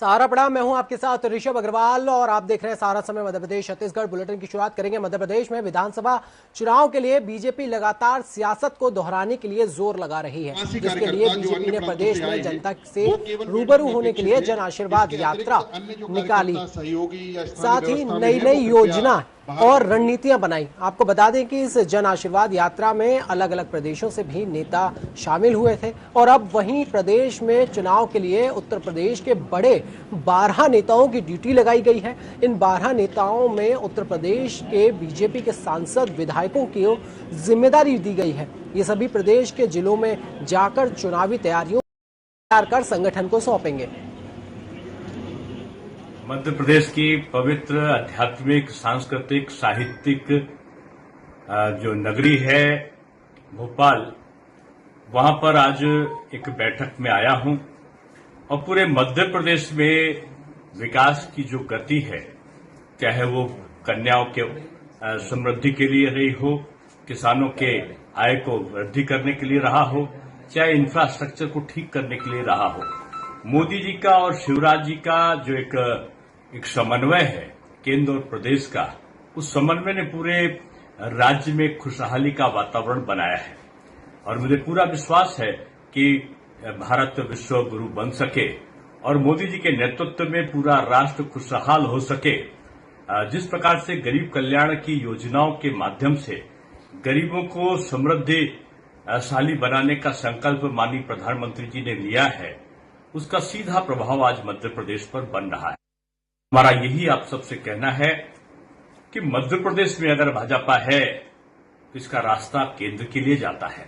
सहारा प्रणाम, मैं हूं आपके साथ ऋषभ अग्रवाल और आप देख रहे हैं सहारा समय मध्य प्रदेश छत्तीसगढ़। बुलेटिन की शुरुआत करेंगे मध्य प्रदेश में विधानसभा चुनाव के लिए बीजेपी लगातार सियासत को दोहराने के लिए जोर लगा रही है, जिसके लिए बीजेपी ने प्रदेश में जनता से रूबरू होने के लिए जन आशीर्वाद यात्रा निकाली, साथ ही नई नई योजना और रणनीतियां बनाई। आपको बता दें कि इस जन आशीर्वाद यात्रा में अलग अलग प्रदेशों से भी नेता शामिल हुए थे और अब वहीं प्रदेश में चुनाव के लिए उत्तर प्रदेश के बड़े 12 नेताओं की ड्यूटी लगाई गई है। इन 12 नेताओं में उत्तर प्रदेश के बीजेपी के सांसद विधायकों की जिम्मेदारी दी गई है। ये सभी प्रदेश के जिलों में जाकर चुनावी तैयारियों तैयार कर संगठन को सौंपेंगे। मध्य प्रदेश की पवित्र आध्यात्मिक, सांस्कृतिक, साहित्यिक जो नगरी है भोपाल, वहां पर आज एक बैठक में आया हूं और पूरे मध्य प्रदेश में विकास की जो गति है, चाहे वो कन्याओं के समृद्धि के लिए रही हो, किसानों के आय को वृद्धि करने के लिए रहा हो, चाहे इंफ्रास्ट्रक्चर को ठीक करने के लिए रहा हो, मोदी जी का और शिवराज जी का जो एक समन्वय है केंद्र और प्रदेश का, उस समन्वय ने पूरे राज्य में खुशहाली का वातावरण बनाया है। और मुझे पूरा विश्वास है कि भारत विश्व गुरु बन सके और मोदी जी के नेतृत्व में पूरा राष्ट्र खुशहाल हो सके। जिस प्रकार से गरीब कल्याण की योजनाओं के माध्यम से गरीबों को समृद्धिशाली बनाने का संकल्प माननीय प्रधानमंत्री जी ने लिया है, उसका सीधा प्रभाव आज मध्य प्रदेश पर बन रहा है। हमारा यही आप सबसे कहना है कि मध्य प्रदेश में अगर भाजपा है तो इसका रास्ता केंद्र के लिए जाता है।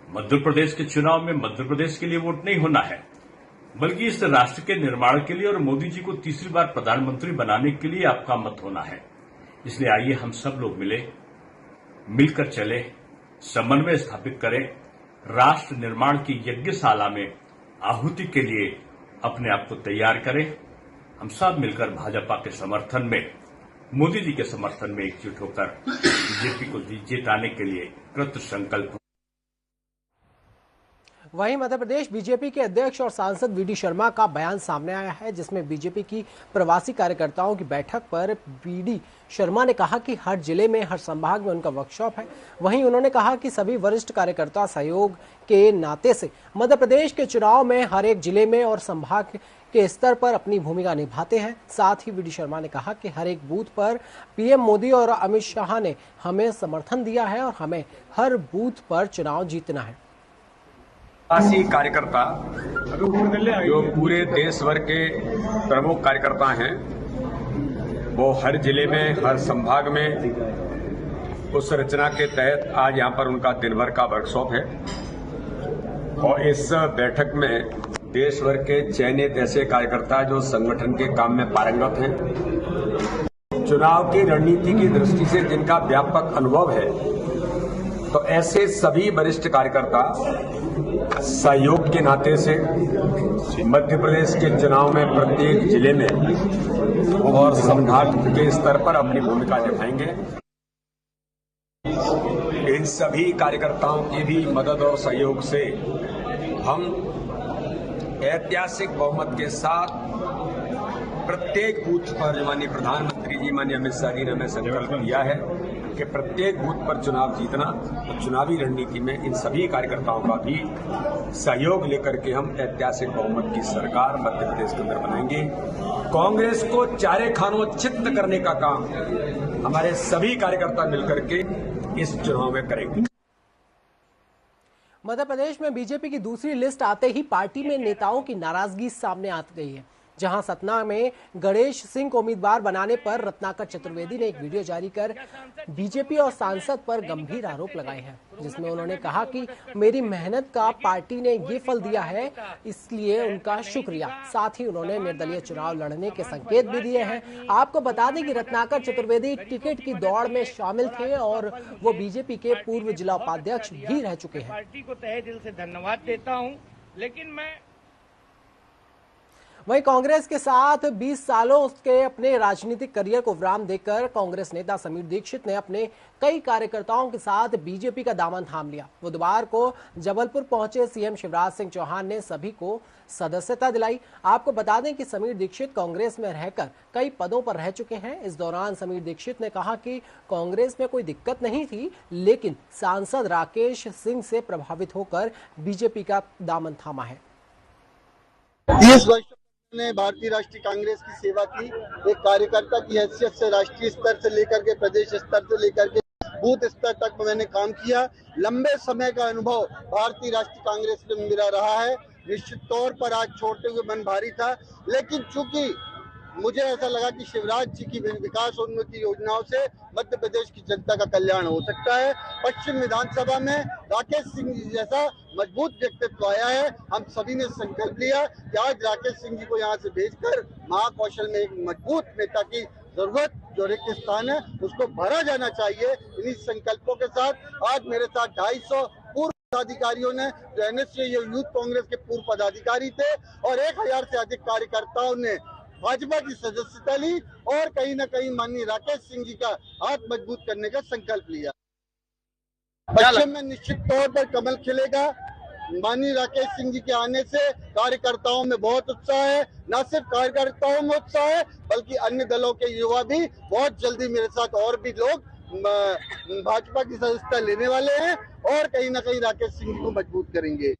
मध्य प्रदेश के चुनाव में मध्य प्रदेश के लिए वोट नहीं होना है, बल्कि इस राष्ट्र के निर्माण के लिए और मोदी जी को तीसरी बार प्रधानमंत्री बनाने के लिए आपका मत होना है। इसलिए आइए हम सब लोग मिलकर चले, समन्वय स्थापित करें, राष्ट्र निर्माण की यज्ञशाला में आहुति के लिए अपने आप को तैयार करें। हम सब मिलकर भाजपा के समर्थन में, मोदी जी के समर्थन में एकजुट होकर बीजेपी को जिताने के लिए कृत संकल्प। वहीं मध्य प्रदेश बीजेपी के अध्यक्ष और सांसद वीडी शर्मा का बयान सामने आया है, जिसमें बीजेपी की प्रवासी कार्यकर्ताओं की बैठक पर वीडी शर्मा ने कहा कि हर जिले में, हर संभाग में उनका वर्कशॉप है। वहीं उन्होंने कहा कि सभी वरिष्ठ कार्यकर्ता सहयोग के नाते से मध्य प्रदेश के चुनाव में हर एक जिले में और संभाग के स्तर पर अपनी भूमिका निभाते हैं। साथ ही वीडी शर्मा ने कहा कि हर एक बूथ पर पीएम मोदी और अमित शाह ने हमें समर्थन दिया है और हमें हर बूथ पर चुनाव जीतना है। प्रवासी कार्यकर्ता जो पूरे देश भर के प्रमुख कार्यकर्ता हैं, वो हर जिले में, हर संभाग में उस रचना के तहत आज यहाँ पर उनका दिन भर का वर्कशॉप है। और इस बैठक में देश भर के चयनित ऐसे कार्यकर्ता जो संगठन के काम में पारंगत हैं, चुनाव की रणनीति की दृष्टि से जिनका व्यापक अनुभव है, तो ऐसे सभी वरिष्ठ कार्यकर्ता सहयोग के नाते से मध्य प्रदेश के चुनाव में प्रत्येक जिले में और संभाग के स्तर पर अपनी भूमिका निभाएंगे। इन सभी कार्यकर्ताओं की भी मदद और सहयोग से हम ऐतिहासिक बहुमत के साथ प्रत्येक बूथ पर माननीय प्रधानमंत्री जी, माननीय अमित शाह जी ने हमें संकल्प लिया है कि प्रत्येक बूथ पर चुनाव जीतना। तो चुनावी रणनीति में इन सभी कार्यकर्ताओं का भी सहयोग लेकर के हम ऐतिहासिक बहुमत की सरकार मध्य प्रदेश के अंदर बनाएंगे। कांग्रेस को चारे खानों चित्त करने का काम हमारे सभी कार्यकर्ता मिलकर के इस चुनाव में करेंगे। मध्य प्रदेश में बीजेपी की दूसरी लिस्ट आते ही पार्टी में नेताओं की नाराजगी सामने आ गई है। जहां सतना में गणेश सिंह को उम्मीदवार बनाने पर रत्नाकर चतुर्वेदी ने एक वीडियो जारी कर बीजेपी और सांसद पर गंभीर आरोप लगाए हैं, जिसमें उन्होंने कहा कि मेरी मेहनत का पार्टी ने ये फल दिया है, इसलिए उनका शुक्रिया। साथ ही उन्होंने निर्दलीय चुनाव लड़ने के संकेत भी दिए हैं। आपको बता दें कि रत्नाकर चतुर्वेदी टिकट की दौड़ में शामिल थे और वो बीजेपी के पूर्व जिला उपाध्यक्ष भी रह चुके हैं। पार्टी को तहे दिल से धन्यवाद देता हूँ, लेकिन मैं वहीं कांग्रेस के साथ 20 सालों के अपने राजनीतिक करियर को विराम देकर कांग्रेस नेता समीर दीक्षित ने अपने कई कार्यकर्ताओं के साथ बीजेपी का दामन थाम लिया। बुधवार को जबलपुर पहुंचे सीएम शिवराज सिंह चौहान ने सभी को सदस्यता दिलाई। आपको बता दें कि समीर दीक्षित कांग्रेस में रहकर कई पदों पर रह चुके हैं। इस दौरान समीर दीक्षित ने कहा कि कांग्रेस में कोई दिक्कत नहीं थी, लेकिन सांसद राकेश सिंह से प्रभावित होकर बीजेपी का दामन थामा है। 30 वर्ष ने भारतीय राष्ट्रीय कांग्रेस की सेवा की। एक कार्यकर्ता की हैसियत से राष्ट्रीय स्तर से लेकर के प्रदेश स्तर से लेकर के बूथ स्तर तक मैंने काम किया। लंबे समय का अनुभव भारतीय राष्ट्रीय कांग्रेस में मेरा रहा है। निश्चित तौर पर आज छोड़ते हुए मन भारी था, लेकिन चूंकि मुझे ऐसा लगा कि शिवराज जी की विकास उन्नति योजनाओं से मध्य प्रदेश की जनता का कल्याण हो सकता है। पश्चिम विधानसभा में राकेश सिंह जी जैसा मजबूत व्यक्तित्व आया है। हम सभी ने संकल्प लिया कि आज राकेश सिंह जी को यहाँ से भेजकर महाकौशल में एक मजबूत नेता की जरूरत जो रिक्त स्थान है उसको भरा जाना चाहिए। इन्हीं संकल्पों के साथ आज मेरे साथ 250 पूर्व पदाधिकारियों ने, जो एनएसए यूथ कांग्रेस के पूर्व पदाधिकारी थे, और 1000 से अधिक कार्यकर्ताओं ने भाजपा की सदस्यता ली और कहीं न कहीं माननीय राकेश सिंह जी का हाथ मजबूत करने का संकल्प लिया। पश्चिम में निश्चित तौर पर कमल खिलेगा। माननीय राकेश सिंह जी के आने से कार्यकर्ताओं में बहुत उत्साह है। न सिर्फ कार्यकर्ताओं में उत्साह है, बल्कि अन्य दलों के युवा भी बहुत जल्दी मेरे साथ और भी लोग भाजपा की सदस्यता लेने वाले हैं और कहीं न कहीं राकेश सिंह जी को मजबूत करेंगे।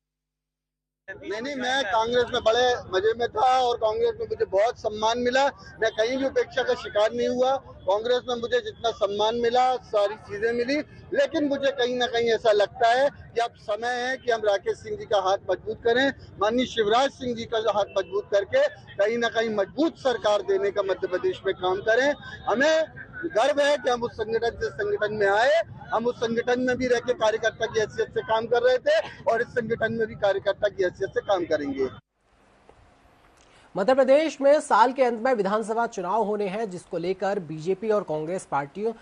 नहीं, मैं कांग्रेस में बड़े मजे में था और कांग्रेस में मुझे बहुत सम्मान मिला। मैं कहीं भी उपेक्षा का शिकार नहीं हुआ। कांग्रेस में मुझे जितना सम्मान मिला, सारी चीजें मिली, लेकिन मुझे कहीं ना कहीं ऐसा लगता है कि अब समय है कि हम राकेश सिंह जी का हाथ मजबूत करें। माननीय शिवराज सिंह जी का हाथ मजबूत करके कहीं ना कहीं मजबूत सरकार देने का मध्य प्रदेश में काम करें। हमें गर्व है कि हम उस संगठन से संगठन में आए। हम उस संगठन में भी रह के कार्यकर्ता की हैसियत से काम कर रहे थे और इस संगठन में भी कार्यकर्ता की हैसियत से काम करेंगे। मध्य प्रदेश में साल के अंत में विधानसभा चुनाव होने हैं, जिसको लेकर बीजेपी और कांग्रेस पार्टियों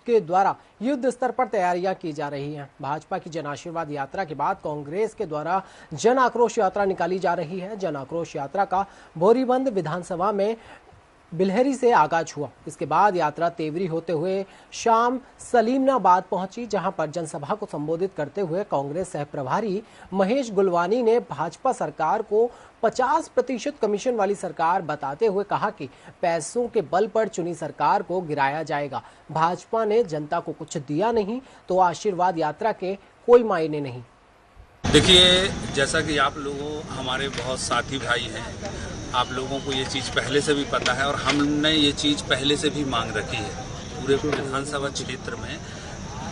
के द्वारा युद्ध स्तर पर तैयारियां की जा रही हैं। भाजपा की जन आशीर्वाद यात्रा के बाद कांग्रेस के द्वारा जन आक्रोश यात्रा निकाली जा रही है। जन आक्रोश यात्रा का बोरीबंद विधानसभा में बिल्हरी से आगाज हुआ। इसके बाद यात्रा तेवरी होते हुए शाम सलीमनाबाद पहुंची, जहां पर जनसभा को संबोधित करते हुए कांग्रेस सह प्रभारी महेश गुलवानी ने भाजपा सरकार को 50% कमीशन वाली सरकार बताते हुए कहा कि पैसों के बल पर चुनी सरकार को गिराया जाएगा। भाजपा ने जनता को कुछ दिया नहीं तो आशीर्वाद यात्रा के कोई मायने नहीं। देखिए, जैसा कि आप लोगों हमारे बहुत साथी भाई हैं, आप लोगों को ये चीज़ पहले से भी पता है और हमने ये चीज़ पहले से भी मांग रखी है। पूरे विधानसभा क्षेत्र में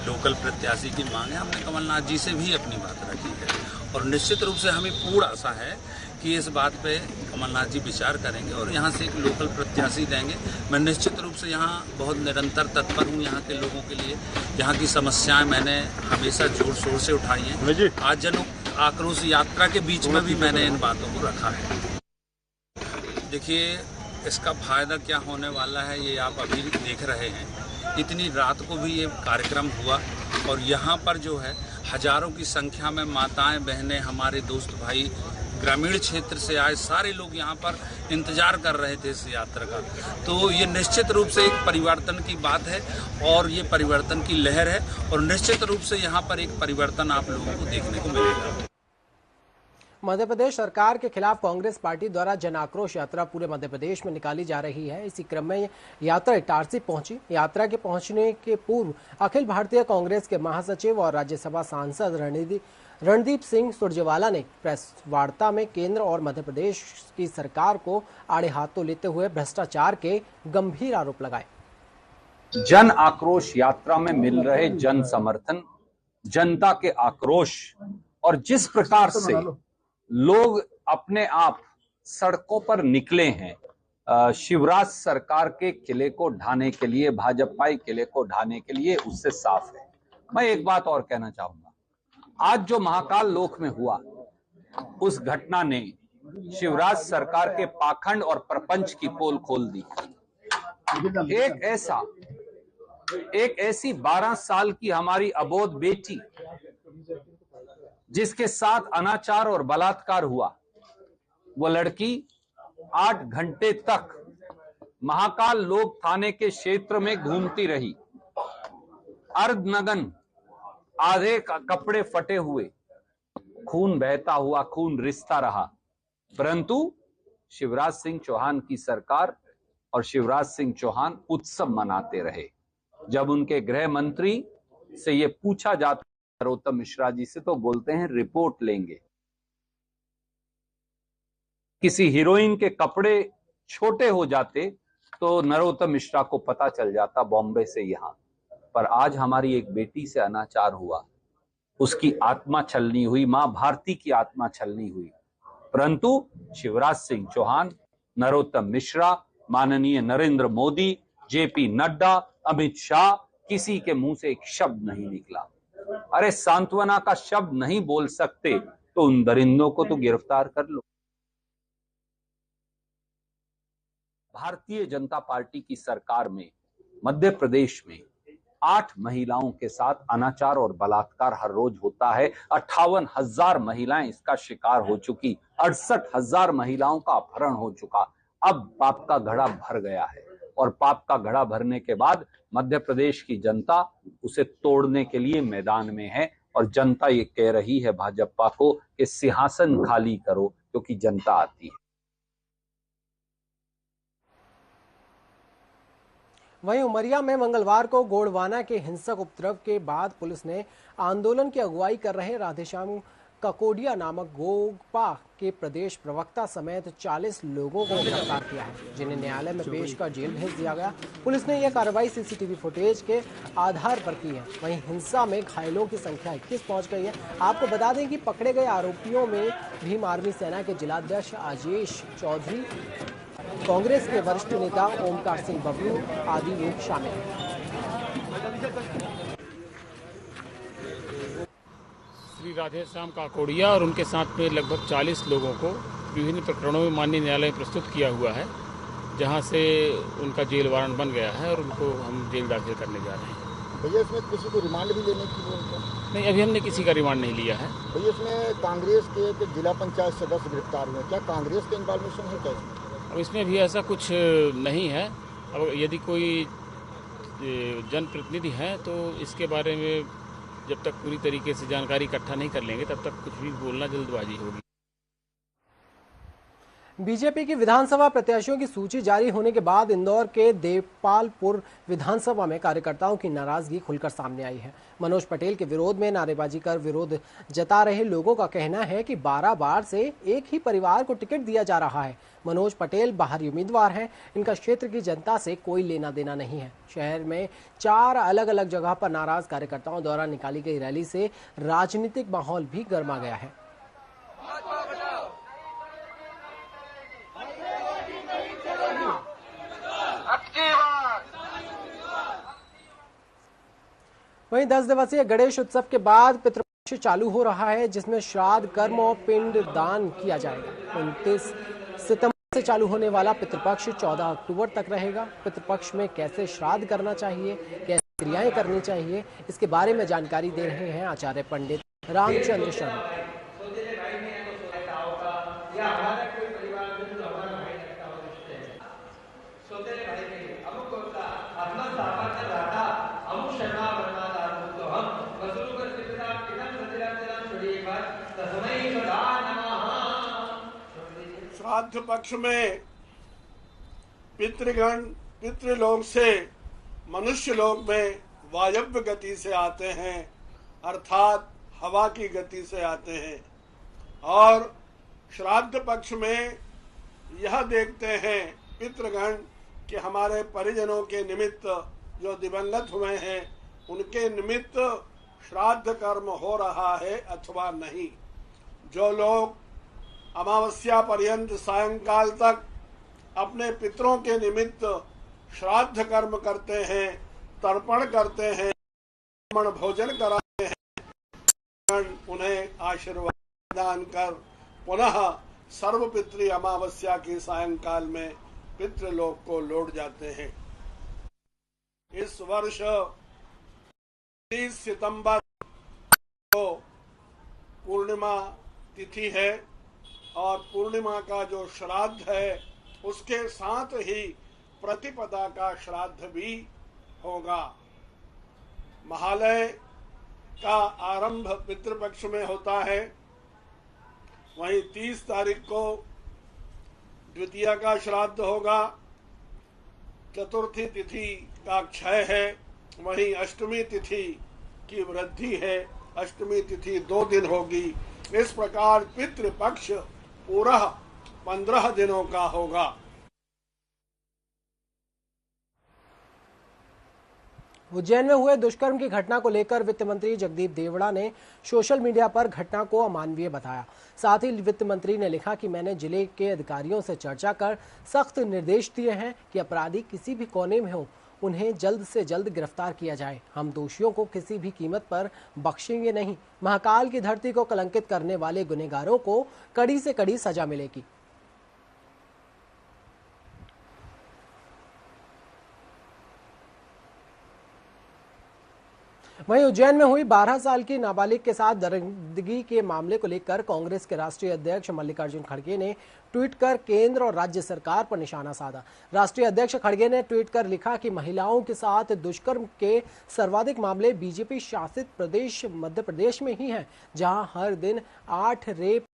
लोकल प्रत्याशी की मांग है। हमने कमलनाथ जी से भी अपनी बात रखी है और निश्चित रूप से हमें पूर्ण आशा है कि इस बात पे कमलनाथ जी विचार करेंगे और यहाँ से एक लोकल प्रत्याशी देंगे। मैं निश्चित रूप से यहाँ बहुत निरंतर तत्पर हूँ यहाँ के लोगों के लिए। यहाँ की समस्याएं मैंने हमेशा जोर शोर से उठाई हैं। आज जन आक्रोश यात्रा के बीच में भी मैंने इन बातों को रखा है। देखिए, इसका फायदा क्या होने वाला है ये आप अभी देख रहे हैं। इतनी रात को भी ये कार्यक्रम हुआ और यहाँ पर जो है हजारों की संख्या में माताएं, बहनें, हमारे दोस्त भाई ग्रामीण क्षेत्र से आए सारे लोग यहाँ पर इंतजार कर रहे थे इस यात्रा का। तो ये निश्चित रूप से एक परिवर्तन की बात है और ये परिवर्तन की लहर है और निश्चित रूप से यहाँ पर एक परिवर्तन आप लोगों को देखने को मिलेगा। मध्य प्रदेश सरकार के खिलाफ कांग्रेस पार्टी द्वारा जन आक्रोश यात्रा पूरे मध्य प्रदेश में निकाली जा रही है। इसी क्रम में यात्रा इटारसी पहुंची। यात्रा के पहुंचने के पूर्व अखिल भारतीय कांग्रेस के महासचिव और राज्यसभा सांसद रणदीप सिंह सुरजेवाला ने प्रेस वार्ता में केंद्र और मध्य प्रदेश की सरकार को आड़े हाथों लेते हुए भ्रष्टाचार के गंभीर आरोप लगाए। जन आक्रोश यात्रा में मिल रहे जन समर्थन, जनता के आक्रोश और जिस प्रकार से लोग अपने आप सड़कों पर निकले हैं शिवराज सरकार के किले को ढाने के लिए, भाजपाई किले को ढाने के लिए, उससे साफ है। मैं एक बात और कहना चाहूंगा, आज जो महाकाल लोक में हुआ उस घटना ने शिवराज सरकार के पाखंड और प्रपंच की पोल खोल दी। एक ऐसी 12 साल की हमारी अबोध बेटी जिसके साथ अनाचार और बलात्कार हुआ, वो लड़की 8 घंटे तक महाकाल लोक थाने के क्षेत्र में घूमती रही, अर्धनग्न, आधे कपड़े फटे हुए, खून बहता हुआ, खून रिसता रहा। परंतु शिवराज सिंह चौहान की सरकार और शिवराज सिंह चौहान उत्सव मनाते रहे। जब उनके गृह मंत्री से ये पूछा जाता नरोत्तम मिश्रा जी से, तो बोलते हैं रिपोर्ट लेंगे। किसी हीरोइन के कपड़े छोटे हो जाते तो नरोत्तम मिश्रा को पता चल जाता बॉम्बे से यहां। पर आज हमारी एक बेटी से अनाचार हुआ, उसकी आत्मा छलनी हुई, मां भारती की आत्मा छलनी हुई। परंतु शिवराज सिंह चौहान, नरोत्तम मिश्रा, माननीय नरेंद्र मोदी, जेपी नड्डा, अमित शाह, किसी के मुंह से एक शब्द नहीं निकला। अरे सांत्वना का शब्द नहीं बोल सकते तो उन दरिंदों को तो गिरफ्तार कर लो। भारतीय जनता पार्टी की सरकार में मध्य प्रदेश में 8 महिलाओं के साथ अनाचार और बलात्कार हर रोज होता है। 58,000 महिलाएं इसका शिकार हो चुकी, 68,000 महिलाओं का अपहरण हो चुका। अब पाप का घड़ा भर गया है और पाप का घड़ा भरने के बाद मध्य प्रदेश की जनता उसे तोड़ने के लिए मैदान में है और जनता ये कह रही है भाजपा को कि सिंहासन खाली करो, क्योंकि जनता आती है। वहीं उमरिया में मंगलवार को गोंडवाना के हिंसक उपद्रव के बाद पुलिस ने आंदोलन की अगुवाई कर रहे राधेश्याम ककोडिया नामक गोगपा के प्रदेश प्रवक्ता समेत 40 लोगों को गिरफ्तार किया है, जिन्हें न्यायालय में पेश कर जेल भेज दिया गया। पुलिस ने यह कार्रवाई सीसीटीवी फुटेज के आधार पर की है। वहीं हिंसा में घायलों की संख्या 21 पहुंच गई है। आपको बता दें कि पकड़े गए आरोपियों में भीम आर्मी सेना के जिलाध्यक्ष आजेश चौधरी, कांग्रेस के वरिष्ठ नेता ओमकार सिंह बबलू आदि लोग शामिल हैं। श्री राधेश्याम काकोडिया और उनके साथ में लगभग 40 लोगों को विभिन्न प्रकरणों में माननीय न्यायालय में प्रस्तुत किया हुआ है, जहां से उनका जेल वारंट बन गया है और उनको हम जेल दाखिल करने जा रहे हैं। भैया इसमें किसी को रिमांड भी लेने की जरूरत नहीं, अभी हमने किसी का रिमांड नहीं लिया है। भैया इसमें कांग्रेस के एक जिला पंचायत सदस्य गिरफ्तार हुए, क्या कांग्रेस के इन्वॉल्वेशन है क्या? अब इसमें भी ऐसा कुछ नहीं है। अब यदि कोई जनप्रतिनिधि हैं तो इसके बारे में जब तक पूरी तरीके से जानकारी इकट्ठा नहीं कर लेंगे तब तक कुछ भी बोलना जल्दबाजी होगी। बीजेपी की विधानसभा प्रत्याशियों की सूची जारी होने के बाद इंदौर के देवपालपुर विधानसभा में कार्यकर्ताओं की नाराजगी खुलकर सामने आई है। मनोज पटेल के विरोध में नारेबाजी कर विरोध जता रहे लोगों का कहना है कि 12 बार से एक ही परिवार को टिकट दिया जा रहा है। मनोज पटेल बाहरी उम्मीदवार हैं, इनका क्षेत्र की जनता से कोई लेना देना नहीं है। शहर में 4 अलग अलग जगह पर नाराज कार्यकर्ताओं द्वारा निकाली गई रैली से राजनीतिक माहौल भी गर्मा गया है। वहीं 10 दिवसीय गणेश उत्सव के बाद पितृपक्ष चालू हो रहा है, जिसमें श्राद्ध कर्म और पिंड दान किया जाएगा। 29 सितंबर से चालू होने वाला पितृपक्ष 14 अक्टूबर तक रहेगा। पितृपक्ष में कैसे श्राद्ध करना चाहिए, कैसे क्रियाएं करनी चाहिए, इसके बारे में जानकारी दे रहे हैं आचार्य पंडित रामचंद्र शर्मा। श्राद्ध पक्ष में पितृगण पितृलोक से मनुष्य लोक में वायव्य गति से आते हैं, अर्थात हवा की गति से आते हैं। और श्राद्ध पक्ष में यह देखते हैं पितृगण कि हमारे परिजनों के निमित्त जो दिवंगत हुए हैं उनके निमित्त श्राद्ध कर्म हो रहा है अथवा नहीं। जो लोग अमावस्या पर्यंत सायंकाल तक अपने पितरों के निमित्त श्राद्ध कर्म करते हैं, तर्पण करते हैं, भोजन कराते हैं, उन्हें आशीर्वाद दान कर पुनः सर्वपितृ अमावस्या की सायंकाल में पितृलोक को लौट जाते हैं। इस वर्ष 30 सितंबर को पूर्णिमा तिथि है और पूर्णिमा का जो श्राद्ध है उसके साथ ही प्रतिपदा का श्राद्ध भी होगा। महालय का आरंभ पितृपक्ष में होता है। वहीं 30 तारीख को द्वितीया का श्राद्ध होगा। चतुर्थी तिथि का क्षय है। वहीं अष्टमी तिथि की वृद्धि है। अष्टमी तिथि 2 दिन होगी। इस प्रकार पितृपक्ष पूरा 15 दिनों का होगा। उज्जैन में हुए दुष्कर्म की घटना को लेकर वित्त मंत्री जगदीप देवड़ा ने सोशल मीडिया पर घटना को अमानवीय बताया। साथ ही वित्त मंत्री ने लिखा कि मैंने जिले के अधिकारियों से चर्चा कर सख्त निर्देश दिए हैं कि अपराधी किसी भी कोने में हो, उन्हें जल्द से जल्द गिरफ्तार किया जाए। हम दोषियों को किसी भी कीमत पर बख्शेंगे नहीं। महाकाल की धरती को कलंकित करने वाले गुनहगारों को कड़ी से कड़ी सजा मिलेगी। वहीं उज्जैन में हुई 12 साल की नाबालिग के साथ दरिंदगी के मामले को लेकर कांग्रेस के राष्ट्रीय अध्यक्ष मल्लिकार्जुन खड़गे ने ट्वीट कर केंद्र और राज्य सरकार पर निशाना साधा। राष्ट्रीय अध्यक्ष खड़गे ने ट्वीट कर लिखा कि महिलाओं के साथ दुष्कर्म के सर्वाधिक मामले बीजेपी शासित प्रदेश मध्य प्रदेश में ही हैं, जहां हर दिन 8 रेप